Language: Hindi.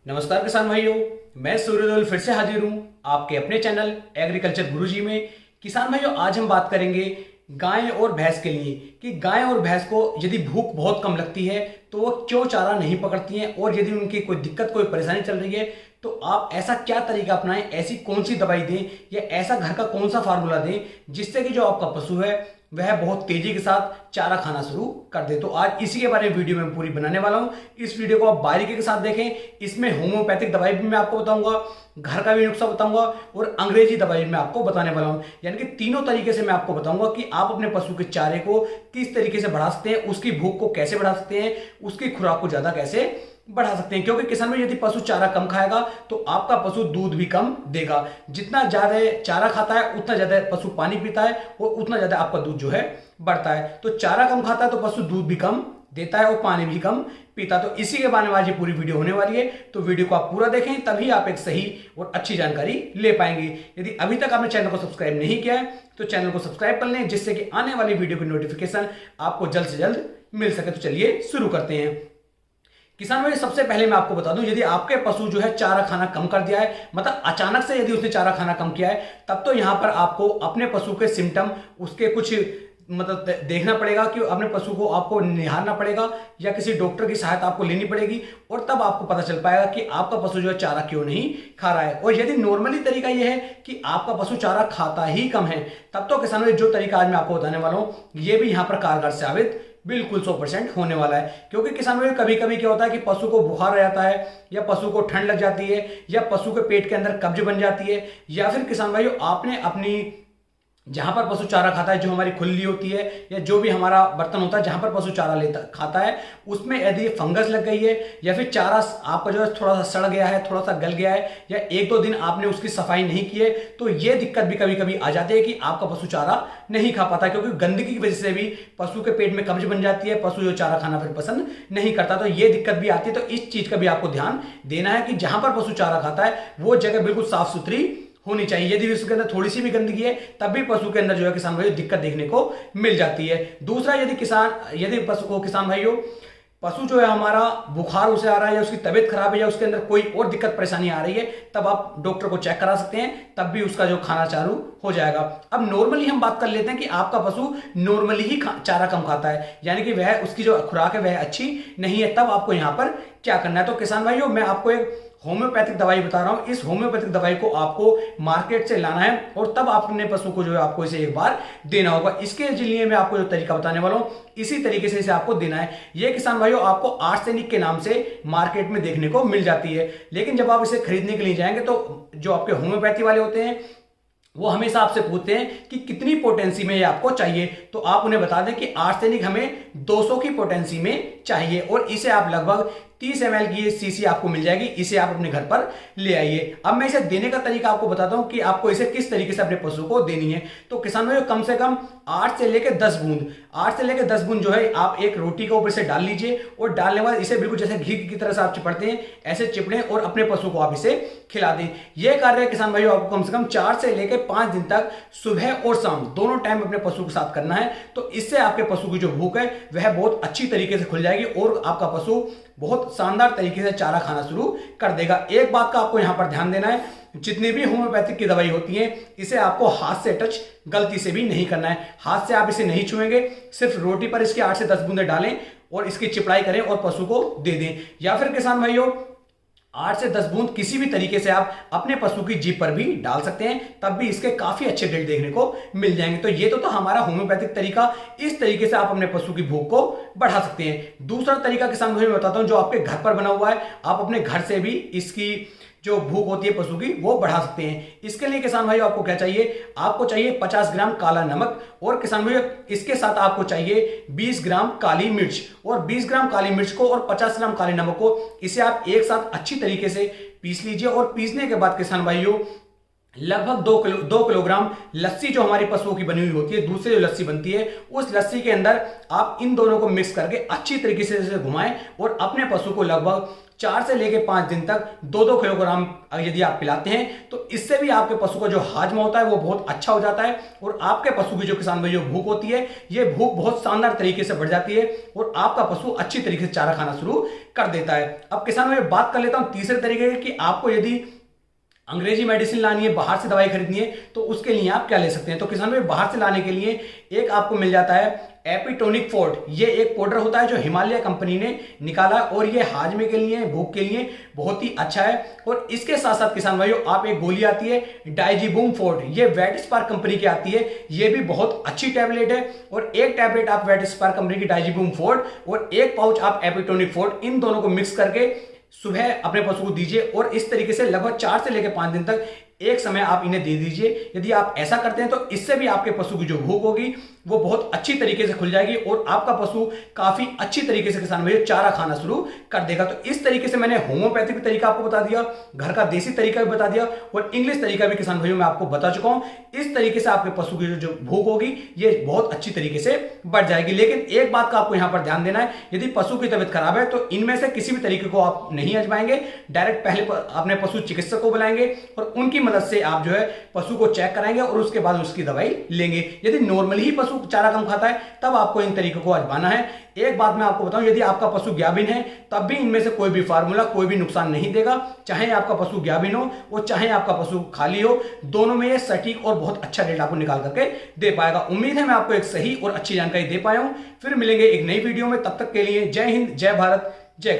नमस्कार किसान भाइयों, मैं सूर्यदेव फिर से हाजिर हूँ आपके अपने चैनल एग्रीकल्चर गुरुजी में। किसान भाइयों, आज हम बात करेंगे गाय और भैंस के लिए कि गाय और भैंस को यदि भूख बहुत कम लगती है तो वो क्यों चारा नहीं पकड़ती हैं, और यदि उनकी कोई दिक्कत कोई परेशानी चल रही है तो आप ऐसा क्या तरीका अपनाएं, ऐसी कौन सी दवाई दें या ऐसा घर का कौन सा फार्मूला दें जिससे कि जो आपका पशु है वह बहुत तेजी के साथ चारा खाना शुरू कर दे। तो आज इसी के बारे में वीडियो में पूरी बनाने वाला हूं। इस वीडियो को आप बारीकी के साथ देखें। इसमें होम्योपैथिक दवाई भी मैं आपको बताऊंगा, घर का भी नुस्खा बताऊंगा और अंग्रेजी दवाई मैं आपको बताने वाला हूं। यानी कि तीनों तरीके से मैं आपको बताऊंगा कि आप अपने पशु के चारे को किस तरीके से बढ़ा सकते हैं, उसकी भूख को कैसे बढ़ा सकते हैं, उसकी खुराक को ज्यादा कैसे बढ़ा सकते हैं। क्योंकि किसान में यदि पशु चारा कम खाएगा तो आपका पशु दूध भी कम देगा। जितना ज्यादा चारा खाता है उतना ज्यादा पशु पानी पीता है और उतना ज्यादा आपका दूध जो है बढ़ता है। तो चारा कम खाता है तो पशु दूध भी कम देता है और पानी भी कम पीता। तो इसी के बारे में आज ये पूरी वीडियो होने वाली है। तो वीडियो को आप पूरा देखें, तभी आप एक सही और अच्छी जानकारी ले पाएंगे। यदि अभी तक आपने चैनल को सब्सक्राइब नहीं किया है तो चैनल को सब्सक्राइब कर लें, जिससे कि आने वाली वीडियो की नोटिफिकेशन आपको जल्द से जल्द मिल सके। तो चलिए शुरू करते हैं। किसान भाई, सबसे पहले मैं आपको बता दूं, यदि आपके पशु जो है चारा खाना कम कर दिया है, मतलब अचानक से यदि उसने चारा खाना कम किया है, तब तो यहां पर आपको अपने पशु के सिम्टम, उसके कुछ मतलब देखना पड़ेगा कि अपने पशु को आपको निहारना पड़ेगा या किसी डॉक्टर की सहायता आपको लेनी पड़ेगी, और तब आपको पता चल पाएगा कि आपका पशु जो है चारा क्यों नहीं खा रहा है। और यदि नॉर्मली तरीका यह है कि आपका पशु चारा खाता ही कम है, तब तो किसान भाई जो तरीका आज मैं आपको बताने वाला हूं यह भी यहां पर कारगर साबित बिल्कुल 100% होने वाला है। क्योंकि किसान भाई कभी कभी क्या होता है कि पशु को बुखार आ जाता है, या पशु को ठंड लग जाती है, या पशु के पेट के अंदर कब्ज बन जाती है, या फिर किसान भाइयों आपने अपनी जहां पर पशु चारा खाता है, जो हमारी खुली होती है या जो भी हमारा बर्तन होता है जहां पर पशु चारा लेता खाता है, उसमें यदि फंगस लग गई है या फिर चारा आपका जो है थोड़ा सा सड़ गया है, थोड़ा सा गल गया है, या एक दो दिन आपने उसकी सफाई नहीं की है, तो ये दिक्कत भी कभी कभी आ जाती है कि आपका पशु चारा नहीं खा पाता। क्योंकि गंदगी की वजह से भी पशु के पेट में कब्ज बन जाती है, पशु जो चारा खाना फिर पसंद नहीं करता, तो ये दिक्कत भी आती है। तो इस चीज का भी आपको ध्यान देना है कि जहां पर पशु चारा खाता है वो जगह बिल्कुल साफ सुथरी होनी चाहिए। यदि उसके अंदर थोड़ी सी भी गंदगी है तब भी पशु के अंदर जो है किसान भाइयों दिक्कत देखने को मिल जाती है। दूसरा, यदि पशु को किसान भाइयों पशु जो है हमारा बुखार उसे आ रहा है, या उसकी तबीयत खराब है, या उसके अंदर कोई और दिक्कत परेशानी आ रही है, तब आप डॉक्टर को चेक करा सकते हैं, तब भी उसका जो खाना चालू हो जाएगा। अब नॉर्मली हम बात कर लेते हैं कि आपका पशु नॉर्मली ही चारा कम खाता है, यानी कि वह उसकी जो खुराक है वह अच्छी नहीं है, तब आपको यहां पर क्या करना है। तो किसान भाइयों मैं आपको एक होम्योपैथिक दवाई बता रहा हूं। इस होम्योपैथिक दवाई को आपको मार्केट से लाना है और तब अपने पशु को जो है आपको इसे एक बार देना होगा। इसके लिए मैं आपको जो तरीका बताने वाला हूं इसी तरीके से इसे आपको देना है। यह किसान भाइयों आपको आर्सेनिक के नाम से मार्केट में देखने को मिल जाती है, लेकिन जब आप इसे खरीदने के लिए जाएंगे तो जो आपके होम्योपैथी वाले होते हैं वो हमेशा आपसे पूछते हैं कि कितनी पोटेंसी में ये आपको चाहिए, तो आप उन्हें बता दें कि आर्सेनिक हमें 200 की पोटेंसी में चाहिए, और इसे आप लगभग 30 ml की सीसी आपको मिल जाएगी। इसे आप अपने घर पर ले आइए। अब मैं इसे देने का तरीका आपको बताता हूं कि आपको इसे किस तरीके से अपने पशु को देनी है। तो किसान भाइयों कम से कम 8 से लेकर 10 बूंद जो है आप एक रोटी के ऊपर से डाल लीजिए, और डालने के बाद इसे बिल्कुल जैसे घी की तरह से आप चिपड़ते हैं ऐसे चिपड़े और अपने पशु को आप इसे खिला दें। यह कार्य किसान भाइयों आपको कम से कम 4 से लेकर 5 दिन तक सुबह और शाम दोनों टाइम अपने पशु के साथ करना है। तो इससे आपके पशु की जो भूख है वह बहुत अच्छी तरीके से खुल जाएगी और आपका पशु बहुत शानदार तरीके से चारा खाना शुरू कर देगा। एक बात का आपको यहां पर ध्यान देना है, जितनी भी होम्योपैथिक की दवाई होती है इसे आपको हाथ से टच गलती से भी नहीं करना है। हाथ से आप इसे नहीं छुएंगे, सिर्फ रोटी पर इसके 8 से 10 बूंदे डालें और इसकी चिपड़ाई करें और पशु को दे दें। या फिर किसान भाइयों 8 से 10 बूंद किसी भी तरीके से आप अपने पशु की जीभ पर भी डाल सकते हैं, तब भी इसके काफी अच्छे रिजल्ट देखने को मिल जाएंगे। तो ये तो हमारा होम्योपैथिक तरीका, इस तरीके से आप अपने पशु की भूख को बढ़ा सकते हैं। दूसरा तरीका किसान भाई मैं बताता हूं जो आपके घर पर बना हुआ है, आप अपने घर से भी इसकी जो भूख होती है पशु की वो बढ़ा सकते हैं। इसके लिए किसान भाई आपको क्या चाहिए, आपको चाहिए 50 ग्राम काला नमक, और किसान भाई इसके साथ आपको चाहिए 20 ग्राम काली मिर्च, और 20 ग्राम काली मिर्च को और 50 ग्राम काले नमक को इसे आप एक साथ अच्छी तरीके से पीस लीजिए। और पीसने के बाद किसान भाइयों लगभग 2 किलोग्राम लस्सी जो हमारी पशुओं की बनी हुई होती है, दूध से जो लस्सी बनती है, उस लस्सी के अंदर आप इन दोनों को मिक्स करके अच्छी तरीके से इसे घुमाएं और अपने पशु को लगभग 4 से लेकर 5 दिन तक 2-2 किलोग्राम यदि आप पिलाते हैं तो इससे भी आपके पशु का जो हाजमा होता है वो बहुत अच्छा हो जाता है और आपके पशु की जो किसान भाई भूख होती है, ये भूख बहुत शानदार तरीके से बढ़ जाती है और आपका पशु अच्छी तरीके से चारा खाना शुरू कर देता है। अब किसान भाई बात कर लेता हूं तीसरे तरीके की कि आपको यदि अंग्रेजी मेडिसिन लानी है, बाहर से दवाई खरीदनी है, तो उसके लिए आप क्या ले सकते हैं। तो किसान भाई बाहर से लाने के लिए एक आपको मिल जाता है एपिटोनिक फोर्ट। ये एक पाउडर होता है जो हिमालय कंपनी ने निकाला और ये हाजमे के लिए, भूख के लिए बहुत ही अच्छा है। और इसके साथ साथ किसान भाइयों आप एक गोली आती है डाइजीबूम फोर्ट, ये वेटस्पार कंपनी की आती है, ये भी बहुत अच्छी टैबलेट है। और एक टैबलेट आप वेटस्पार कंपनी की डाइजीबूम फोर्ट और एक पाउच आप एपिटोनिक फोर्ट, इन दोनों को मिक्स करके सुबह अपने पशु को दीजिए और इस तरीके से लगभग 4 से लेकर 5 दिन तक एक समय आप इन्हें दे दीजिए। यदि आप ऐसा करते हैं तो इससे भी आपके पशु की जो भूख होगी वो बहुत अच्छी तरीके से खुल जाएगी और आपका पशु काफी अच्छी तरीके से किसान भाई चारा खाना शुरू कर देगा। तो इस तरीके से मैंने होम्योपैथिक तरीका आपको बता दिया, घर का देसी तरीका भी बता दिया और इंग्लिश तरीका भी किसान भाइयों मैं आपको बता चुका हूं। इस तरीके से आपके पशु की जो भूख होगी ये बहुत अच्छी तरीके से बढ़ जाएगी। लेकिन एक बात का आपको यहां पर ध्यान देना है, यदि पशु की तबीयत खराब है तो इनमें से किसी भी तरीके को आप नहीं आजमाएंगे, डायरेक्ट पहले अपने पशु चिकित्सक को बुलाएंगे और उनकी मदद से आप जो है पशु को चेक कराएंगे और उसके बाद उसकी दवाई लेंगे। यदि नॉर्मली ही पशु चारा कम खाता है तब आपको इन तरीकों को आजमाना है। एक बात मैं आपको बताऊं, यदि आपका पशु ज्ञाबिन है तब भी इनमें से कोई भी फार्मूला कोई भी नुकसान नहीं देगा, चाहे आपका पशु ज्ञाबिन हो और चाहे आपका पशु खाली हो, दोनों में ये सटीक और बहुत अच्छा डेटा आपको निकाल करके दे पाएगा। उम्मीद है मैं आपको एक सही और अच्छी जानकारी दे पाया हूं। फिर मिलेंगे एक नई वीडियो में, तब तक के लिए जय हिंद, जय भारत, जय।